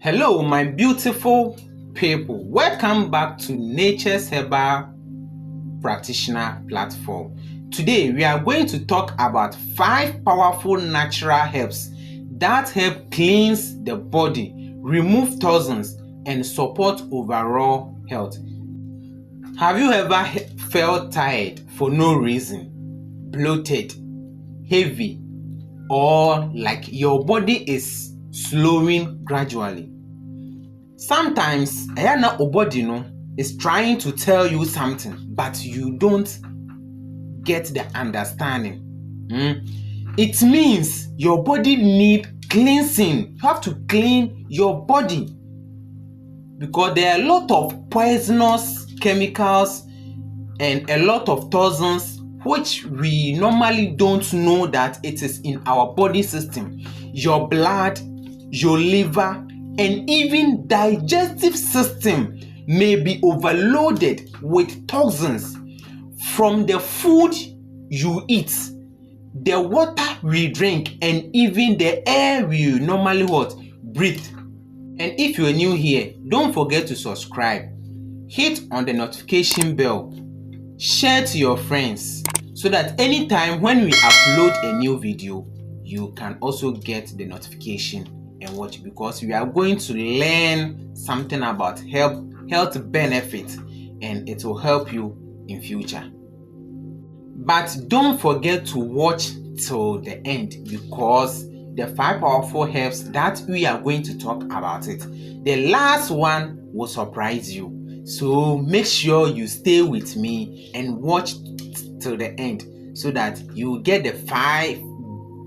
Hello, my beautiful people. Welcome back to Nature's Herbal Practitioner platform. Today, we are going to talk about 5 powerful natural herbs that help cleanse the body, remove toxins, and support overall health. Have you ever felt tired for no reason, bloated, heavy, or like your body is slowing gradually? Sometimes your body is trying to tell you something, but you don't get the understanding. It means your body needs cleansing. You have to clean your body because there are a lot of poisonous chemicals and a lot of toxins which we normally don't know that it is in our body system. Your blood, your liver, and even digestive system may be overloaded with toxins from the food you eat, the water we drink, and even the air we normally breathe. And if you're new here, don't forget to subscribe, hit on the notification bell, share to your friends so that anytime when we upload a new video, you can also get the notification and watch, because we are going to learn something about health benefits and it will help you in future. But don't forget to watch till the end, because the 5 powerful herbs that we are going to talk about it, the last one will surprise you. So make sure you stay with me and watch till the end so that you get the 5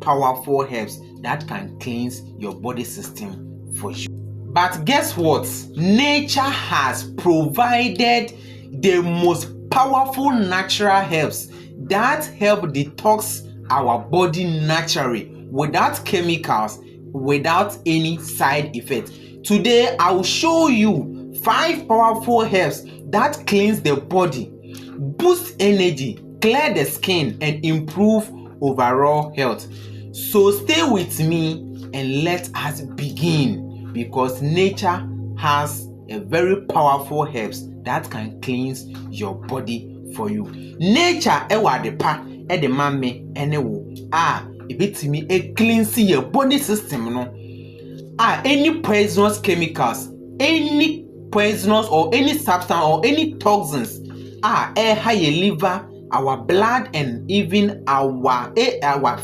powerful herbs that can cleanse your body system for you. But guess what? Nature has provided the most powerful natural herbs that help detox our body naturally, without chemicals, without any side effects. Today, I will show you 5 powerful herbs that cleanse the body, boost energy, clear the skin, and improve overall health. So stay with me and let us begin, because nature has a very powerful herbs that can cleanse your body for you. Nature ewadepa de mame ene wo ebetimi cleanse your body system any poisonous chemicals, any poisonous or any substance or any toxins high liver, our blood, and even our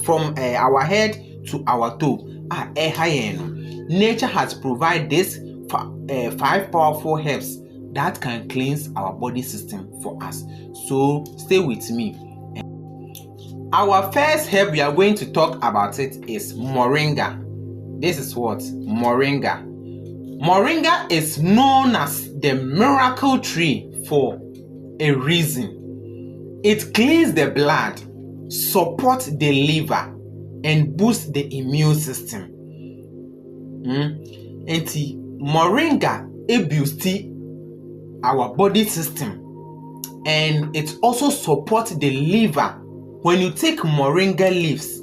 from our head to our toe nature has provided this 5 powerful herbs that can cleanse our body system for us. So stay with me. Our first herb we are going to talk about it is Moringa. This is what? Moringa. Moringa is known as the miracle tree for a reason. It cleans the blood, supports the liver, and boosts the immune system. Moringa boosts our body system, and it also supports the liver. When you take moringa leaves,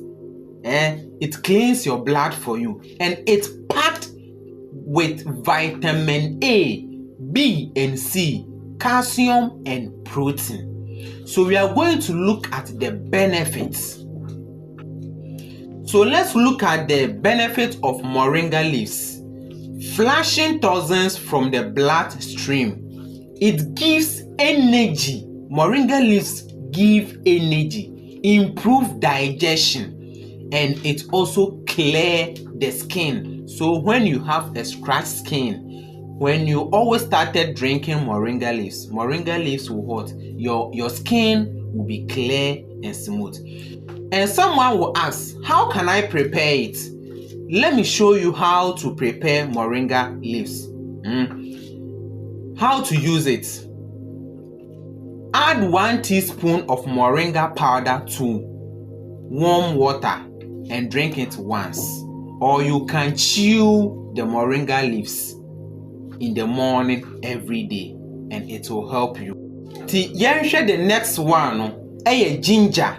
it cleans your blood for you, and it's packed with vitamin A, B, and C, calcium, and protein. So we are going to look at the benefits. So let's look at the benefit of moringa leaves. Flushing toxins from the bloodstream. It gives energy. Moringa leaves give energy, improve digestion, and it also clear the skin. So when you have a scratched skin, when you always started drinking moringa leaves will what? Your skin will be clear and smooth. And someone will ask, how can I prepare it? Let me show you how to prepare moringa leaves. How to use it. Add 1 teaspoon of moringa powder to warm water and drink it once. Or you can chew the moringa leaves in the morning every day, and it will help you. The next one is ginger.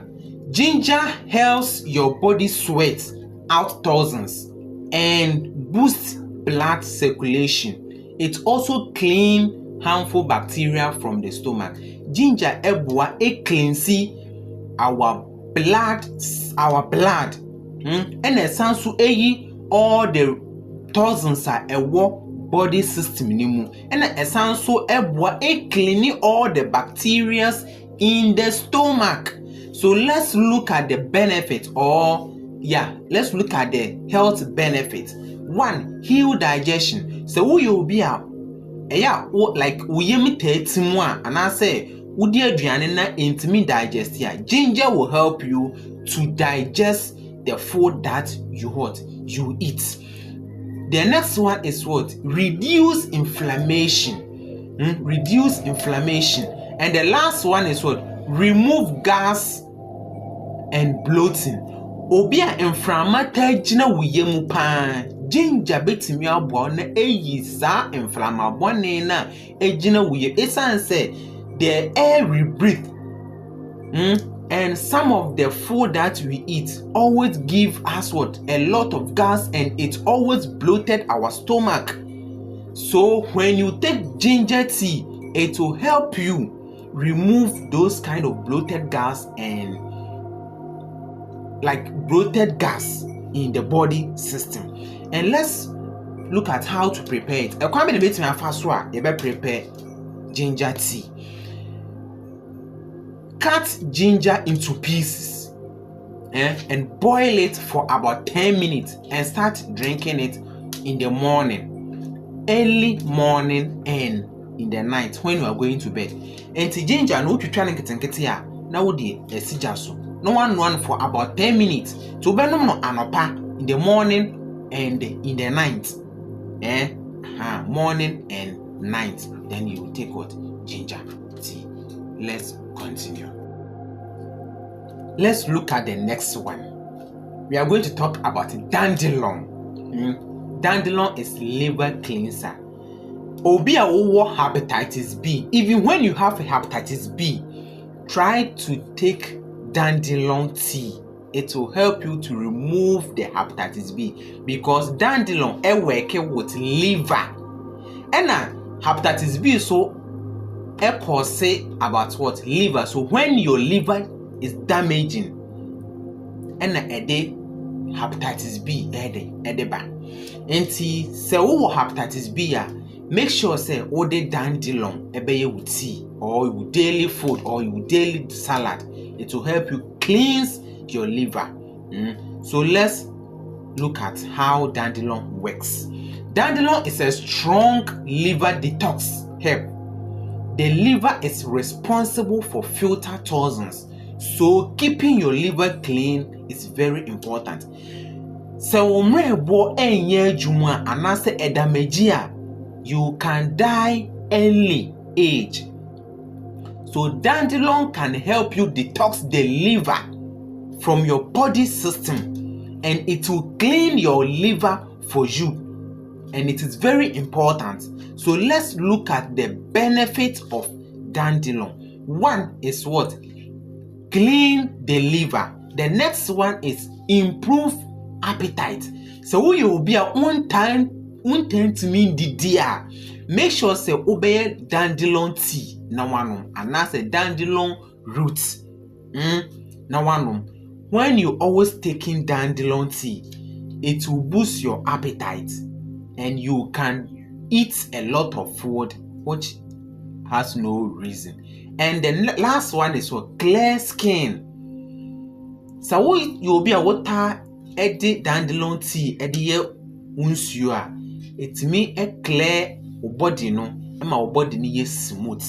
Ginger helps your body sweat out toxins and boosts blood circulation. It also clean harmful bacteria from the stomach. Ginger ebua cleanse our blood. And esan so all the toxins are body system nimu. And esan so ebua clean all the bacteria in the stomach. So let's look at the benefit, let's look at the health benefit. 1, heal digestion. So who you be like uyemi tetimu and I say udi aduane na intimi digest ya. Ginger will help you to digest the food that you eat. The next one is what? Reduce inflammation. Reduce inflammation. And the last one is what? Remove gas and bloating. Obia inflammatory jina wuyemu pa. Ginger betimi abo na sa inflammable na ejina wuye. Esan say the air we breathe and some of the food that we eat always give us what? A lot of gas, and it always bloated our stomach. So when you take ginger tea, it will help you remove those kind of bloated gas and bloated gas in the body system. And let's look at how to prepare it. You prepare ginger tea. Cut ginger into pieces and boil it for about 10 minutes and start drinking it in the morning, early morning and in the night when you are going to bed. And the ginger no to try and get now the sijaso. No one for about 10 minutes to benum no anopa in the morning and in the night. Morning and night. Then you take what? Ginger tea. Let's continue. Let's look at the next one. We are going to talk about dandelion. Dandelion is liver cleanser. Obi awo hepatitis B. Even when you have hepatitis B, try to take dandelion tea. It will help you to remove the hepatitis B because dandelion work with liver. And hepatitis B so say about what? Liver. So when your liver is damaging, and hepatitis B edeba. Enti se wo hepatitis B make sure say o de dandelion ebeye with tea or with daily food or with daily salad. It will help you cleanse your liver. So let's look at how dandelion works. Dandelion is a strong liver detox herb. The liver is responsible for filter toxins, so keeping your liver clean is very important. So you can die early age. So dandelion can help you detox the liver from your body system, and it will clean your liver for you, and it is very important. So let's look at the benefits of dandelion. 1 is what? Clean the liver. The next one is improve appetite. So you will be at one time to mean the dear. Make sure say obey dandelion tea. Now one and that's a dandelion roots. Now one. When you always taking dandelion tea, it will boost your appetite, and you can eat a lot of food which has no reason. And the last one is for clear skin. So you will be a water edit dandelion tea unsua. It mean a clear body no, and my body is smooth.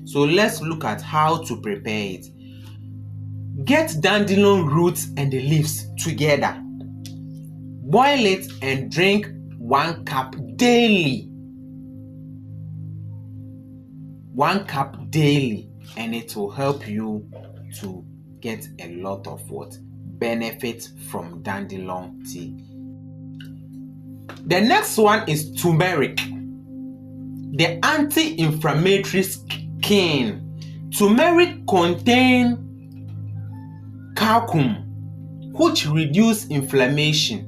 So let's look at how to prepare it. Get dandelion roots and the leaves together. Boil it and drink 1 cup daily. 1 cup daily, and it will help you to get a lot of what? Benefit from dandelion tea. The next one is turmeric. The anti-inflammatory skin. Turmeric contains curcum, which reduces inflammation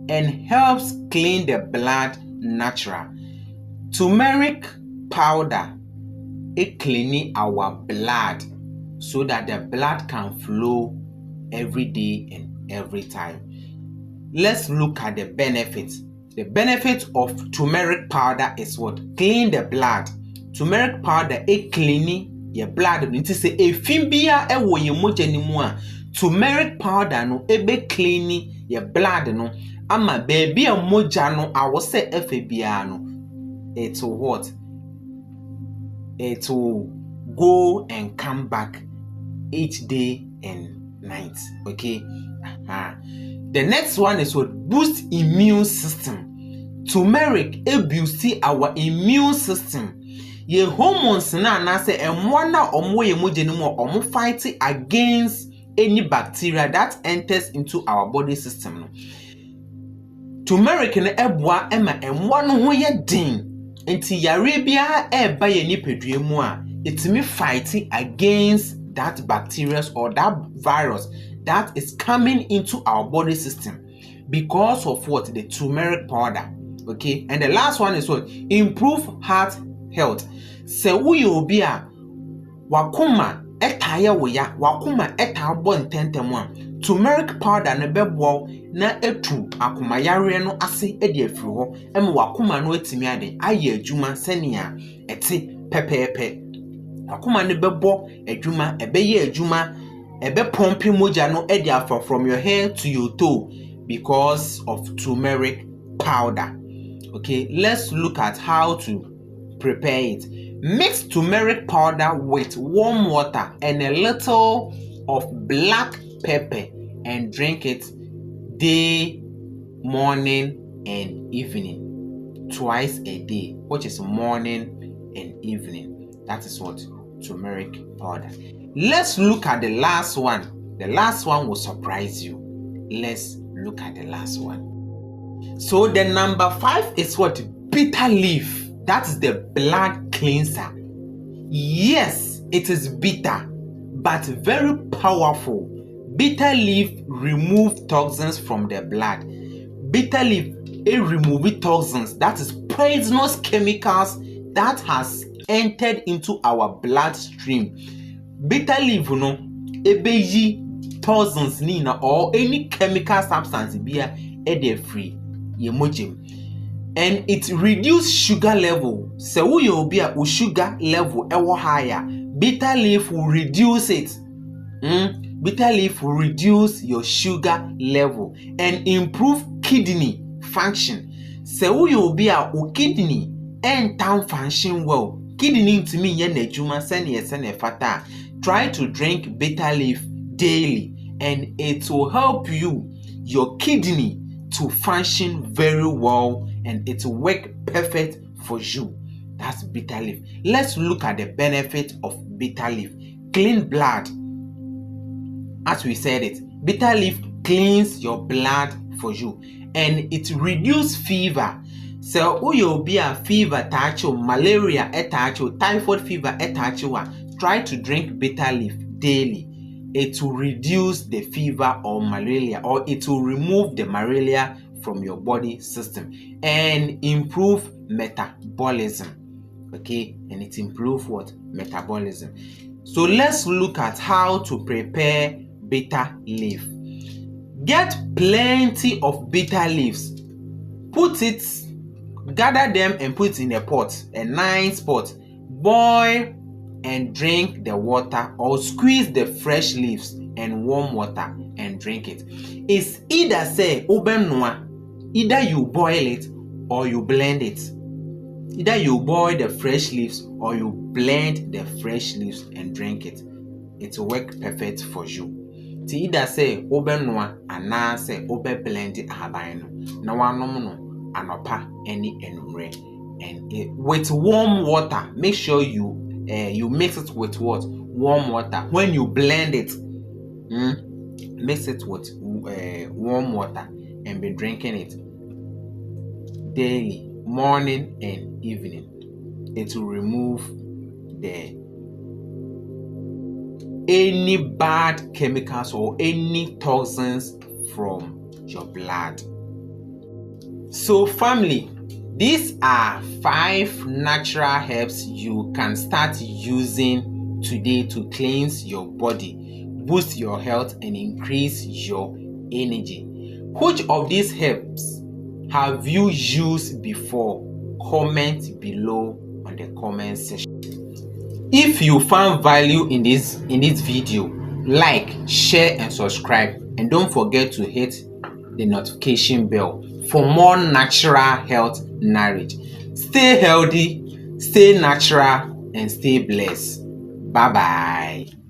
and helps clean the blood natural. Turmeric powder, it cleans our blood so that the blood can flow every day and every time. Let's look at the benefits. The benefit of turmeric powder is what? Clean the blood. Turmeric powder, it clean your blood. It is a fimbia ewo ye moja ni mu a. Turmeric powder no ebe clean your blood no. Ama baby a moja no awose efebia no. It will what? It will go and come back each day and night. Okay. The next one is what? Boost immune system. Turmeric boosts our immune system. Ye hormones na say emwana omo ye moje ni mo omo fight against any bacteria that enters into our body system no. Turmeric na eboa ema emwa no ho ye din. Enti yare bia eba ye nipadua mu a itimi fight against that bacteria or that virus that is coming into our body system because of what? The turmeric powder. Okay, and the last one is what? Improve heart health. Se we obi a wakoma etaya wo ya wakoma eta bo ntentemu a turmeric powder na bebo na etu akoma yare no ase edi afiri ho em wakoma no atimi ade aye adwuma senia ete pepepe akoma ne bebo adwuma ebeye adwuma ebe pompi moja no edi afa from your head to your toe because of turmeric powder. Okay, let's look at how to prepare it. Mix turmeric powder with warm water and a little of black pepper and drink it day, morning and evening. Twice a day, which is morning and evening. That is what? Turmeric powder. Let's look at the last one. The last one will surprise you. Let's look at the last one. So the number 5 is what? Bitter leaf. That is the blood cleanser. Yes, it is bitter, but very powerful. Bitter leaf remove toxins from the blood. Bitter leaf, it remove toxins, that is poisonous chemicals that has entered into our bloodstream. Bitter leaf no ebeyi toxins nina or any chemical substance bia ede free ye mojim. And it reduce sugar level. So we will be a sugar level ever higher. Bitter leaf will reduce it. Bitter leaf will reduce your sugar level and improve kidney function. So we will be a kidney and town function well. Kidney to me yen ejuma send fata. Try to drink bitter leaf daily and it will help you your kidney to function very well and it will work perfect for you. That's bitter leaf. Let's look at the benefit of bitter leaf. Clean blood. As we said it, bitter leaf cleans your blood for you and it reduces fever. So you'll be a fever tacho, malaria etacho, typhoid fever etacho. Try to drink bitter leaf daily. It will reduce the fever or malaria, or it will remove the malaria from your body system and improve metabolism. Okay, and it improves what? Metabolism. So let's look at how to prepare bitter leaf. Get plenty of bitter leaves. Gather them and put in a pot, a nice pot. Boil and drink the water, or squeeze the fresh leaves and warm water and drink it. It's either say obenwa, either you boil it or you blend it. Either you boil the fresh leaves or you blend the fresh leaves and drink it. It will work perfect for you. Ti either say obenwa and say obe blend it ahabaino. Na wanom no anopa any enumre. And with warm water, make sure you mix it with what? Warm water. When you blend it, mix it with warm water and be drinking it daily, morning and evening. It will remove any bad chemicals or any toxins from your blood. So family, these are 5 natural herbs you can start using today to cleanse your body, boost your health, and increase your energy. Which of these herbs have you used before? Comment below on the comment section. If you found value in this video, like, share and subscribe, and don't forget to hit the notification bell for more natural health knowledge. Stay healthy, stay natural, and stay blessed. Bye bye.